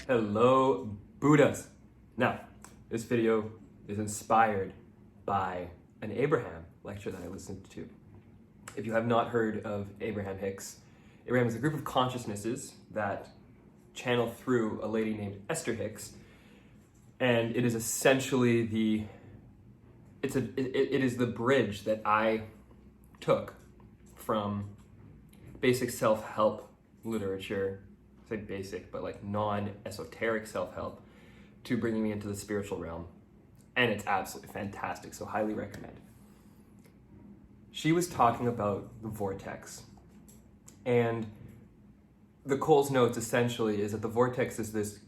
Hello, Buddhas. Now, this video is inspired by an Abraham lecture that I listened to. If you have not heard of Abraham Hicks, Abraham is a group of consciousnesses that channel through a lady named Esther Hicks, and it is essentially it is the bridge that I took from basic self-help literature, say basic, but like non-esoteric self-help, to bringing me into the spiritual realm. And it's absolutely fantastic, so highly recommend. She was talking about the vortex. And the Coles Notes essentially is that the vortex is this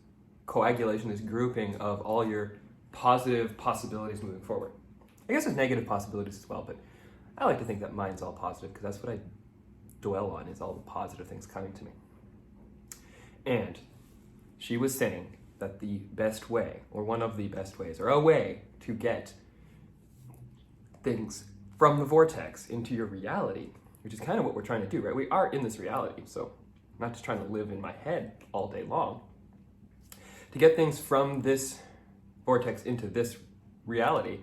coagulation, this grouping of all your positive possibilities moving forward. I guess there's negative possibilities as well, but I like to think that mine's all positive because that's what I dwell on, is all the positive things coming to me. And she was saying that the best way, or one of the best ways, or a way to get things from the vortex into your reality, which is kind of what we're trying to do, right? We are in this reality, so I'm not just trying to live in my head all day long. To get things from this vortex into this reality,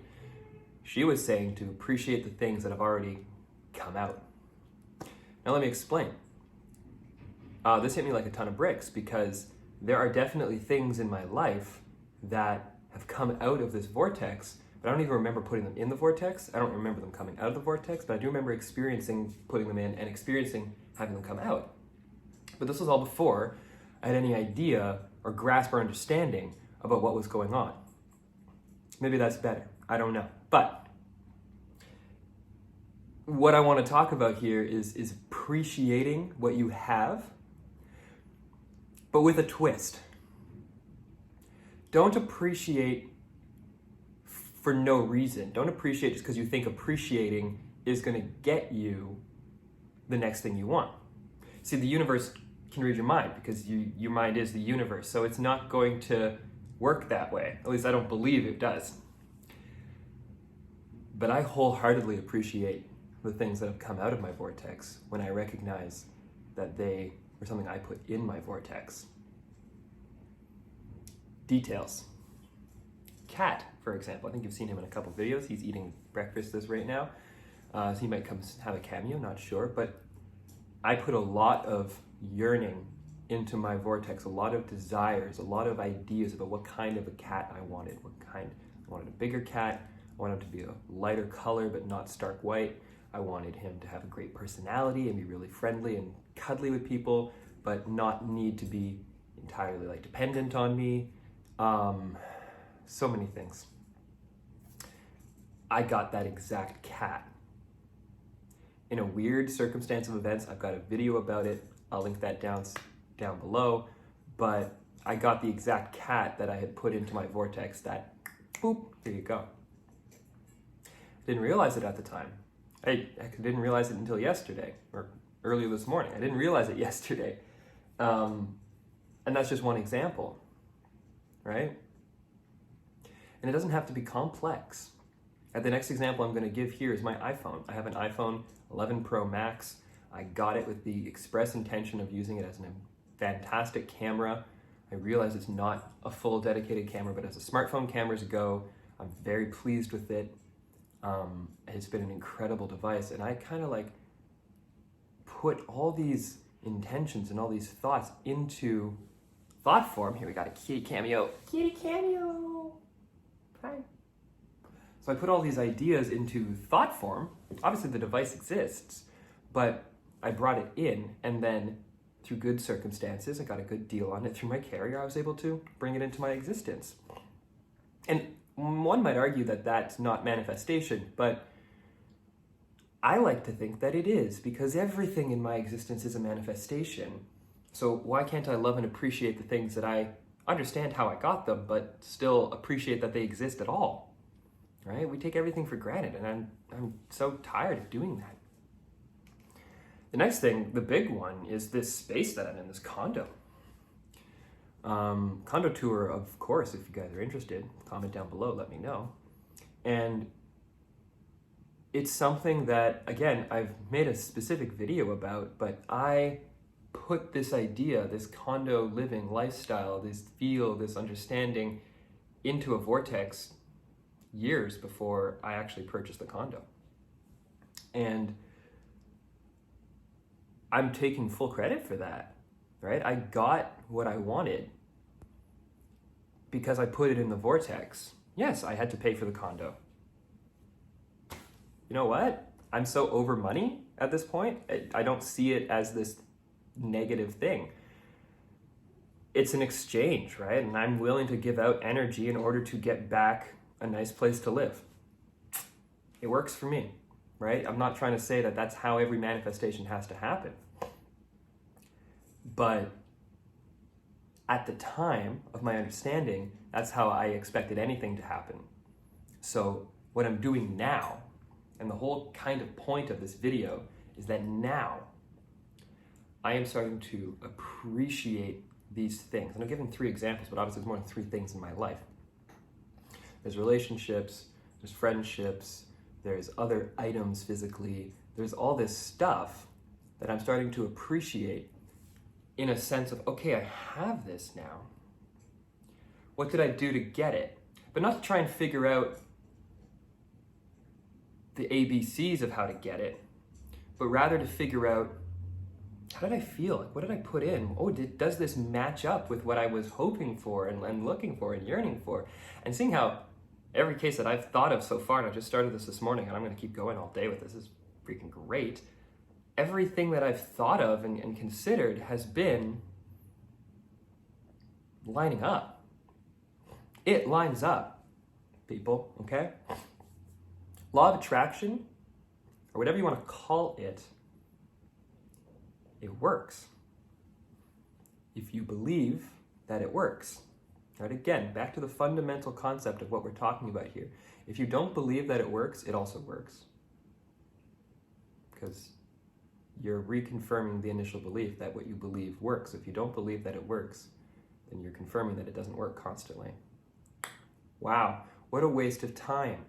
she was saying to appreciate the things that have already come out. Now let me explain. This hit me like a ton of bricks because there are definitely things in my life that have come out of this vortex, but I don't even remember putting them in the vortex. I don't remember them coming out of the vortex, but I do remember experiencing putting them in and experiencing having them come out. But this was all before I had any idea or grasp or understanding about what was going on. Maybe that's better. I don't know. But what I want to talk about here is appreciating what you have, but with a twist. Don't appreciate for no reason. Don't appreciate just because you think appreciating is going to get you the next thing you want. See, the universe can read your mind because your mind is the universe, so it's not going to work that way. At least I don't believe it does. But I wholeheartedly appreciate the things that have come out of my vortex when I recognize that they were something I put in my vortex. Details. Cat, for example. I think you've seen him in a couple videos. He's eating breakfast right now. So he might come have a cameo, not sure. But I put a lot of yearning into my vortex, a lot of desires, a lot of ideas about what kind of a cat I wanted. I wanted a bigger cat. I wanted him to be a lighter color but not stark white. I wanted him to have a great personality and be really friendly and cuddly with people, but not need to be entirely like dependent on me. So many things. I got that exact cat. In a weird circumstance of events, I've got a video about it. I'll link that down below. But I got the exact cat that I had put into my vortex that, boop, here you go. I didn't realize it at the time. I didn't realize it until yesterday, or earlier this morning. I didn't realize it yesterday. And that's just one example, right? And it doesn't have to be complex. And the next example I'm going to give here is my iPhone. I have an iPhone 11 Pro Max. I got it with the express intention of using it as a fantastic camera. I realize it's not a full dedicated camera, but as a smartphone cameras go, I'm very pleased with it. It's been an incredible device, and I kind of like put all these intentions and all these thoughts into thought form. Here we got a kitty cameo. Kitty cameo. Hi. So I put all these ideas into thought form. Obviously the device exists, but I brought it in, and then through good circumstances, I got a good deal on it through my carrier. I was able to bring it into my existence. And one might argue that that's not manifestation, but I like to think that it is, because everything in my existence is a manifestation. So why can't I love and appreciate the things that I understand how I got them, but still appreciate that they exist at all, right? We take everything for granted, and I'm so tired of doing that. The next thing, the big one, is this space that I'm in, this condo. Condo tour, of course, if you guys are interested, comment down below, let me know. And it's something that, again, I've made a specific video about, but I put this idea, this condo living lifestyle, this feel, this understanding into a vortex years before I actually purchased the condo. And I'm taking full credit for that, right? I got what I wanted because I put it in the vortex. Yes, I had to pay for the condo. You know what? I'm so over money at this point. I don't see it as this negative thing. It's an exchange, right? And I'm willing to give out energy in order to get back a nice place to live. It works for me, right? I'm not trying to say that that's how every manifestation has to happen. But at the time of my understanding, that's how I expected anything to happen. So what I'm doing now, and the whole kind of point of this video, is that now I am starting to appreciate these things. And I'm giving 3 examples, but obviously there's more than 3 things in my life. There's relationships, there's friendships, there's other items physically, there's all this stuff that I'm starting to appreciate in a sense of, okay, I have this now. What did I do to get it? But not to try and figure out the ABCs of how to get it, but rather to figure out, how did I feel? What did I put in? Oh, does this match up with what I was hoping for and looking for and yearning for? And seeing how every case that I've thought of so far, and I just started this morning, and I'm going to keep going all day with this, is freaking great. Everything that I've thought of and considered has been lining up. It lines up, people, okay? Law of attraction, or whatever you want to call it, it works. If you believe that it works. Right? Again, back to the fundamental concept of what we're talking about here. If you don't believe that it works, it also works. Because you're reconfirming the initial belief that what you believe works. If you don't believe that it works, then you're confirming that it doesn't work constantly. Wow, what a waste of time.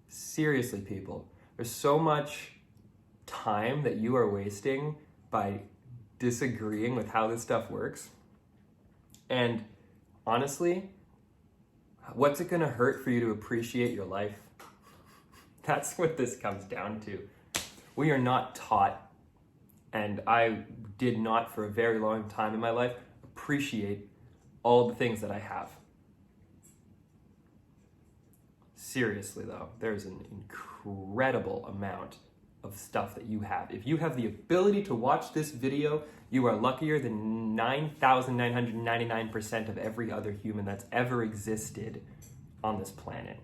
Seriously, people, there's so much time that you are wasting by disagreeing with how this stuff works. And honestly, what's it gonna hurt for you to appreciate your life? That's what this comes down to. We are not taught, and I did not for a very long time in my life, appreciate all the things that I have. Seriously though, there's an incredible amount of stuff that you have. If you have the ability to watch this video, you are luckier than 9,999% of every other human that's ever existed on this planet,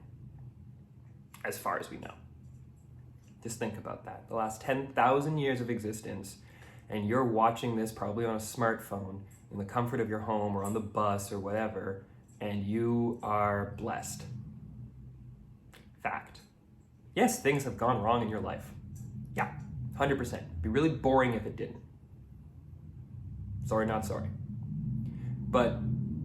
as far as we know. Just think about that. The last 10,000 years of existence, and you're watching this probably on a smartphone in the comfort of your home or on the bus or whatever, and you are blessed. Fact. Yes, things have gone wrong in your life. Yeah, 100%. It'd be really boring if it didn't. Sorry, not sorry. But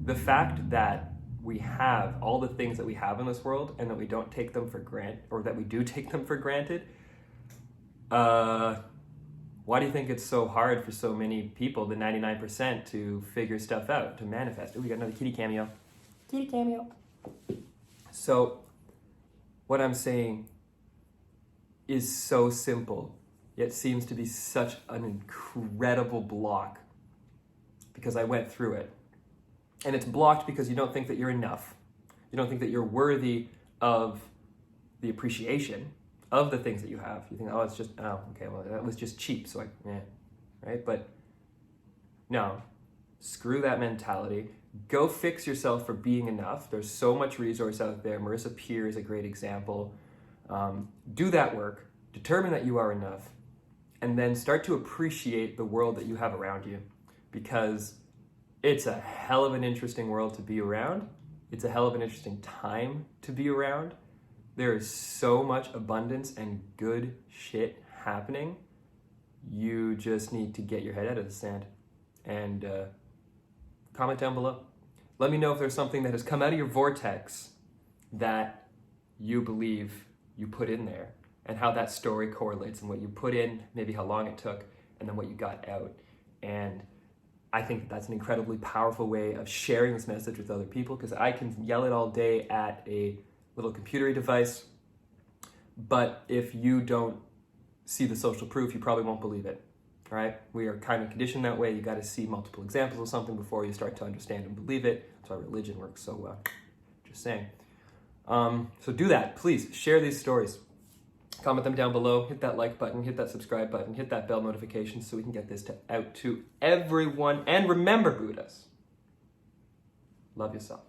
the fact that we have all the things that we have in this world and that we don't take them for granted, or that we do take them for granted, why do you think it's so hard for so many people, the 99%, to figure stuff out, to manifest? Oh, we got another kitty cameo. Kitty cameo. So, what I'm saying is so simple, yet seems to be such an incredible block, because I went through it. And it's blocked because you don't think that you're enough. You don't think that you're worthy of the appreciation of the things that you have. You think, oh, it's just, oh, okay, well, that was just cheap, so right? But no, screw that mentality. Go fix yourself for being enough. There's so much resource out there. Marissa Peer is a great example. Do that work, determine that you are enough, and then start to appreciate the world that you have around you, because it's a hell of an interesting world to be around. It's a hell of an interesting time to be around. There is so much abundance and good shit happening. You just need to get your head out of the sand and comment down below. Let me know if there's something that has come out of your vortex that you believe you put in there, and how that story correlates and what you put in, maybe how long it took, and then what you got out. And I think that that's an incredibly powerful way of sharing this message with other people, because I can yell it all day at a little computery device, but if you don't see the social proof, you probably won't believe it, right? We are kind of conditioned that way. You got to see multiple examples of something before you start to understand and believe it. That's why religion works so well. Just saying. So do that, please. Share these stories. Comment them down below. Hit that like button. Hit that subscribe button. Hit that bell notification so we can get this out to everyone. And remember, Buddhas, love yourself.